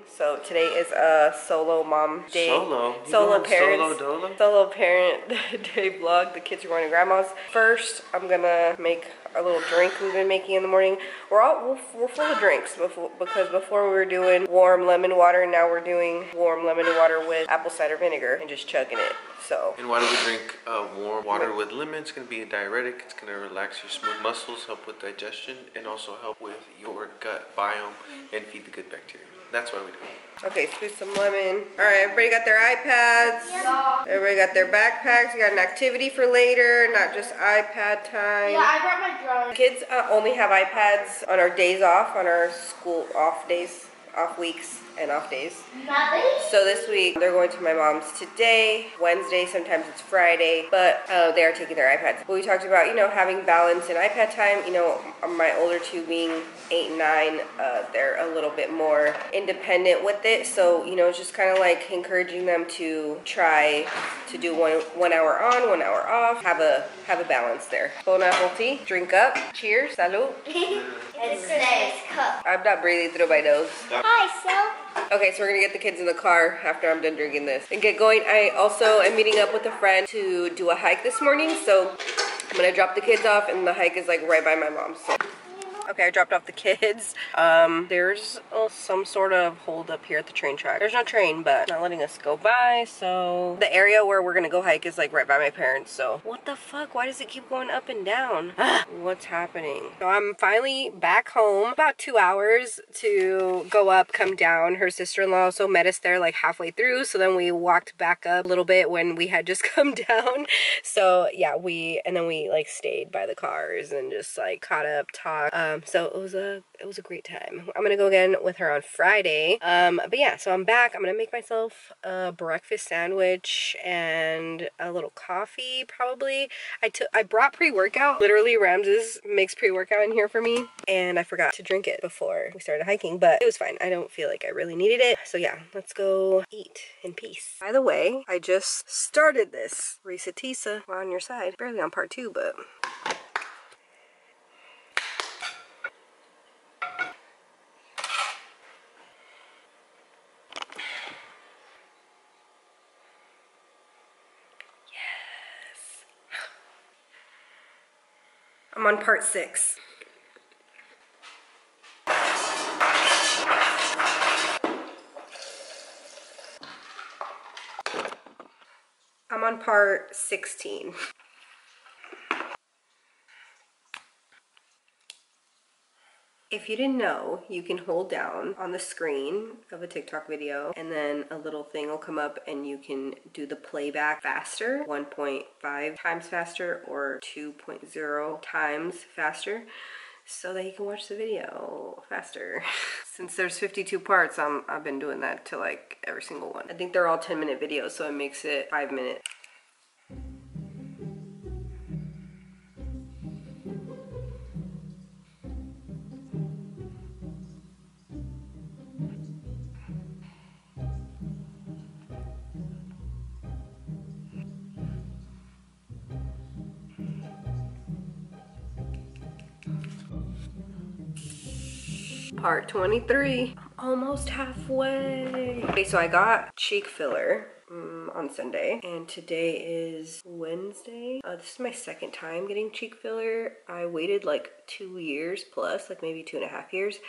So today is a solo mom day. Solo parent day vlog. The kids are going to grandma's. First, I'm gonna make a little drink we've been making in the morning. We're full of drinks because before we were doing warm lemon water, now we're doing warm lemon water with apple cider vinegar and just chugging it. So. And why do we drink warm water with lemon? It's gonna be a diuretic. It's gonna relax your smooth muscles, help with digestion, and also help with your gut biome and feed the good bacteria. That's why we do it. Okay, squeeze some lemon. All right, everybody got their iPads. Yeah. Everybody got their backpacks. You got an activity for later, not just iPad time. Yeah, I brought my drawing. Kids only have iPads on our days off, on our school off days, off weeks, and off days. Nothing? So this week they're going to my mom's today, Wednesday, sometimes it's Friday, but they are taking their iPads. But we talked about, you know, having balance in iPad time. You know, my older two being 8 and 9, they're a little bit more independent with it. So, you know, it's just kind of like encouraging them to try to do one hour on, 1 hour off, have a balance there. Bon appetit, drink up, cheers, salud. It's today's cup. I'm not breathing through my nose. Hi, Sil. Okay, so we're gonna get the kids in the car after I'm done drinking this and get going. I also am meeting up with a friend to do a hike this morning, so I'm gonna drop the kids off, and the hike is like right by my mom's. So. Okay, I dropped off the kids. There's some sort of hold up here at the train track. There's no train, but not letting us go by. So the area where we're gonna go hike is like right by my parents. So what the fuck? Why does it keep going up and down? What's happening? So I'm finally back home. About 2 hours to go up, come down. Her sister-in-law also met us there like halfway through. So then we walked back up a little bit when we had just come down. So yeah, and then we like stayed by the cars and just like caught up, talked. So it was a great time. I'm gonna go again with her on Friday. But yeah, so I'm back. I'm gonna make myself a breakfast sandwich and a little coffee probably. I brought pre-workout. Literally, Ramses makes pre-workout in here for me, and I forgot to drink it before we started hiking, but it was fine. I don't feel like I really needed it. So yeah, let's go eat in peace. By the way, I just started this Risatisa on your side. Barely on part 2, but I'm on part 6. I'm on part 16. If you didn't know, you can hold down on the screen of a TikTok video and then a little thing will come up and you can do the playback faster, 1.5 times faster or 2.0 times faster, so that you can watch the video faster. Since there's 52 parts, I've been doing that to like every single one. I think they're all 10-minute videos, so it makes it 5 minutes. Part 23. I'm almost halfway. Okay, so I got cheek filler on Sunday, and today is Wednesday. This is my second time getting cheek filler. I waited like 2 years plus, like maybe 2.5 years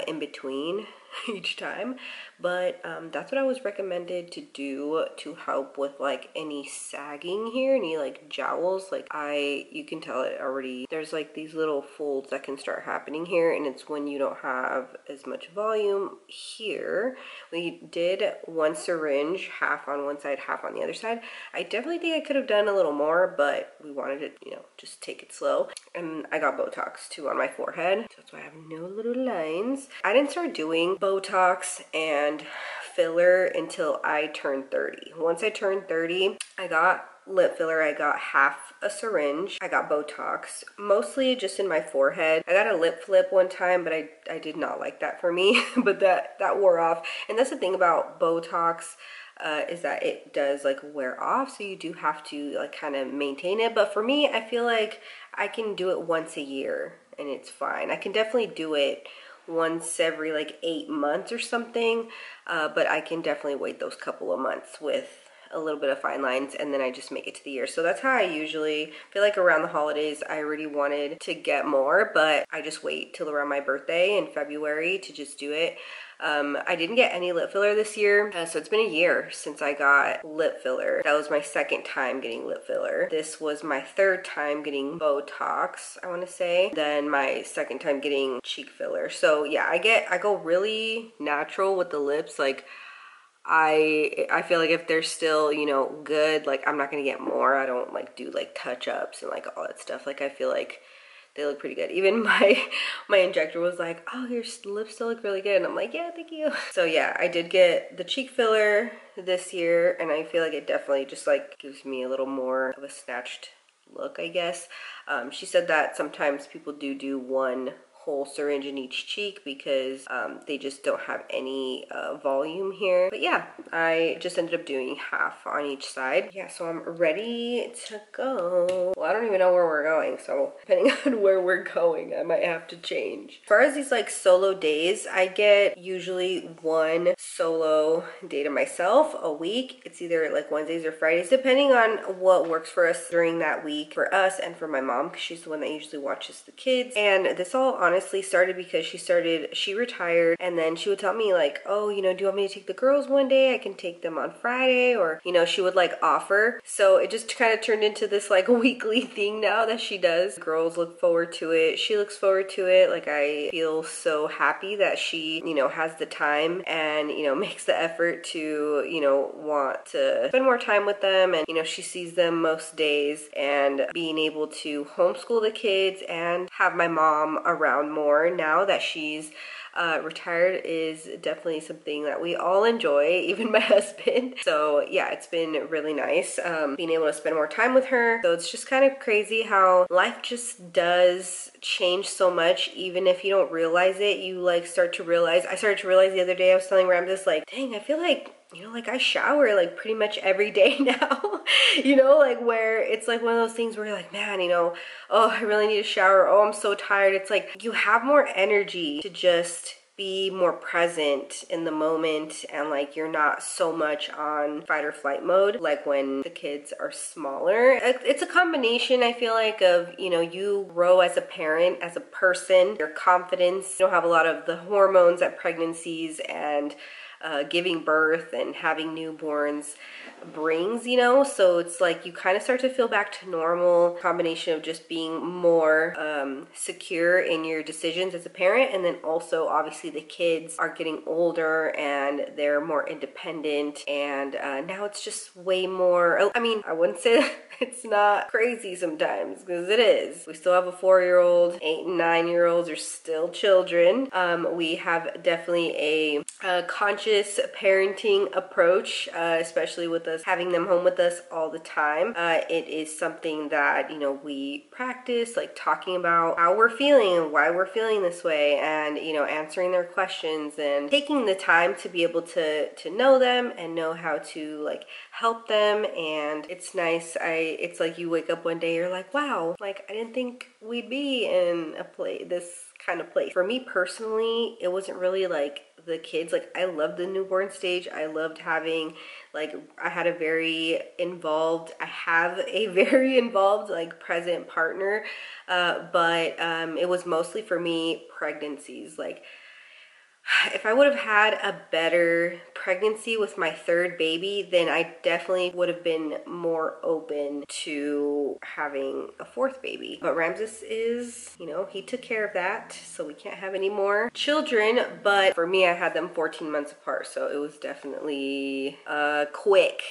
in between each time, but that's what I was recommended to do to help with like any sagging here, any like jowls. Like you can tell it already, there's like these little folds that can start happening here, and it's when you don't have as much volume here. We did one syringe, half on one side, half on the other side. I definitely think I could have done a little more, but we wanted to, you know, just take it slow. And I got Botox too on my forehead, so that's why I have no little lines. I didn't start doing Botox and filler until I turned 30. Once I turned 30, I got lip filler. I got half a syringe. I got Botox, mostly just in my forehead. I got a lip flip one time, but I did not like that for me, but that wore off. And that's the thing about Botox, is that it does like wear off, so you do have to like kind of maintain it. But for me, I feel like I can do it once a year and it's fine. I can definitely do it once every like 8 months or something, but I can definitely wait those couple of months with a little bit of fine lines, and then I just make it to the ear. So that's how I usually feel. Like around the holidays I already wanted to get more, but I just wait till around my birthday in February to just do it. I didn't get any lip filler this year, so it's been a year since I got lip filler. That was my second time getting lip filler. This was my third time getting Botox, I want to say, then my second time getting cheek filler. So yeah, I go really natural with the lips. Like I feel like if they're still, you know, good, like I'm not gonna get more. I don't like do like touch-ups and like all that stuff. Like I feel like they look pretty good. Even my injector was like, oh, your lips still look really good, and I'm like, yeah, thank you. So yeah, I did get the cheek filler this year, and I feel like it definitely just like gives me a little more of a snatched look, I guess. She said that sometimes people do one whole syringe in each cheek because they just don't have any volume here. But yeah, I just ended up doing half on each side. Yeah, so I'm ready to go. Well, I don't even know where we're going, so depending on where we're going, I might have to change. As far as these like solo days, I get usually one solo day to myself a week. It's either like Wednesdays or Fridays, depending on what works for us during that week, for us and for my mom, because she's the one that usually watches the kids. And this all honestly started because she retired, and then she would tell me like, oh, you know, do you want me to take the girls one day? I can take them on Friday, or, you know, she would like offer. So it just kind of turned into this like weekly thing now that she does. Girls look forward to it. She looks forward to it. Like I feel so happy that she, you know, has the time and, you know, makes the effort to, you know, want to spend more time with them, and, you know, she sees them most days, and being able to homeschool the kids and have my mom around more now that she's retired is definitely something that we all enjoy, even my husband. So yeah, it's been really nice being able to spend more time with her. So it's just kind of crazy how life just does change so much, even if you don't realize it. You like start to realize. I started to realize the other day, I was telling Ramses like, dang, I feel like, you know, like I shower like pretty much every day now. You know, like where it's like one of those things where you're like, man, you know, oh, I really need a shower. Oh, I'm so tired. It's like you have more energy to just be more present in the moment, and like you're not so much on fight or flight mode like when the kids are smaller. It's a combination, I feel like, of, you know, you grow as a parent, as a person, your confidence. You don't have a lot of the hormones that pregnancies and giving birth and having newborns brings, you know. So it's like you kind of start to feel back to normal, combination of just being more secure in your decisions as a parent, and then also obviously the kids are getting older and they're more independent, and now it's just way more, I mean, I wouldn't say it's not crazy sometimes, because it is. We still have a 4-year-old, 8 and 9-year-olds are still children. We have definitely a conscious parenting approach, especially with us having them home with us all the time. It is something that, you know, we practice, like talking about how we're feeling and why we're feeling this way, and, you know, answering their questions and taking the time to be able to know them and know how to like help them. And it's nice. It's like you wake up one day, you're like, wow, like I didn't think we'd be in this kind of place. For me personally, it wasn't really like the kids. Like I loved the newborn stage. I loved having, like, I have a very involved like present partner, but it was mostly for me pregnancies. Like if I would have had a better pregnancy with my third baby, then I definitely would have been more open to having a fourth baby. But Ramses is, you know, he took care of that, so we can't have any more children. But for me, I had them 14 months apart, so it was definitely quick,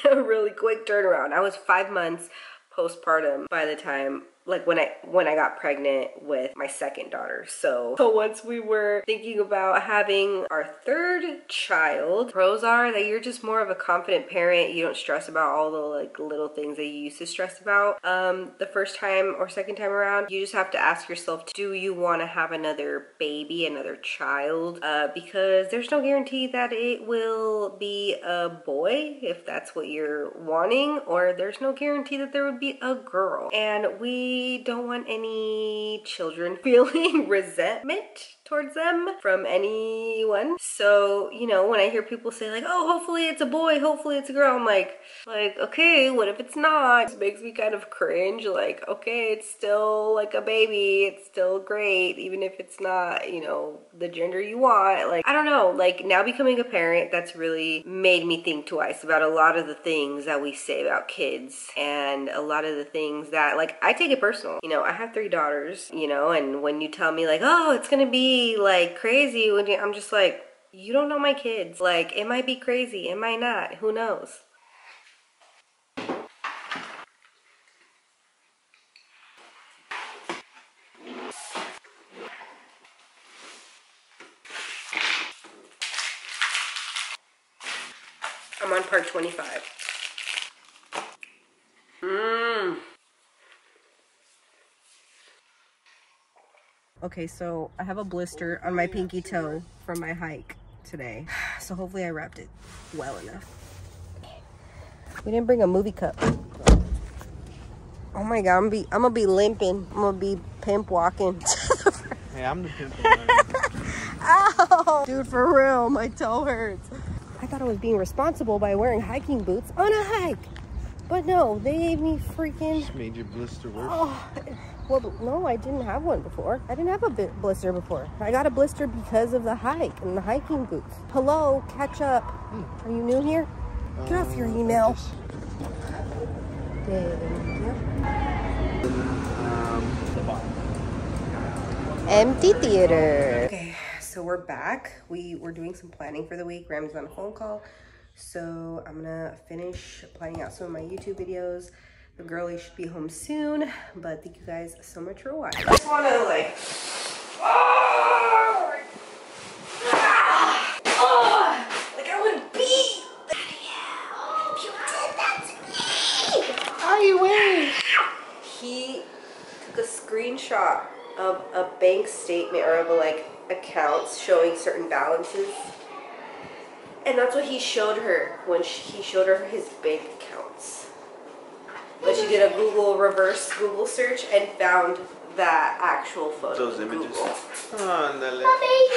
a really quick turnaround. I was 5 months postpartum by the time, like when I got pregnant with my second daughter. So once we were thinking about having our third child, pros are that you're just more of a confident parent. You don't stress about all the like little things that you used to stress about the first time or second time around. You just have to ask yourself, do you want to have another baby, another child? Because there's no guarantee that it will be a boy if that's what you're wanting, or there's no guarantee that there would be a girl. And we don't want any children feeling resentment towards them from anyone. So, you know, when I hear people say like, oh, hopefully it's a boy, hopefully it's a girl, I'm like, okay, what if it's not? It makes me kind of cringe. Like, okay, it's still like a baby. It's still great, even if it's not, you know, the gender you want. Like, I don't know, like now becoming a parent, that's really made me think twice about a lot of the things that we say about kids and a lot of the things that, like, I take it personal. You know, I have 3 daughters, you know, and when you tell me like, oh, it's gonna be like crazy, I'm just like, you don't know my kids. Like, it might be crazy, it might not, who knows? I'm on part 25. Okay, so I have a blister on my pinky toe from my hike today. So hopefully I wrapped it well enough. We didn't bring a movie cup. Oh my God, I'm gonna be limping. I'm gonna be pimp walking. Hey, I'm the pimp. Ow! Dude, for real, my toe hurts. I thought I was being responsible by wearing hiking boots on a hike. But no, they gave me freaking... Just made your blister worse. Oh, well, no, I didn't have one before. I didn't have a blister before. I got a blister because of the hike and the hiking boots. Hello, catch up. Are you new here? Get off your email. Empty theater. Okay, so we're back. We were doing some planning for the week. Ram's on a phone call. So I'm gonna finish planning out some of my YouTube videos. The girlie should be home soon, but thank you guys so much for watching. I just wanna like, like I would be. You did that to me. How you wearing? He took a screenshot of a bank statement or of like accounts showing certain balances. And that's what he showed her when he showed her his bank accounts. But she did a reverse Google search and found that actual photo. Those images. My baby.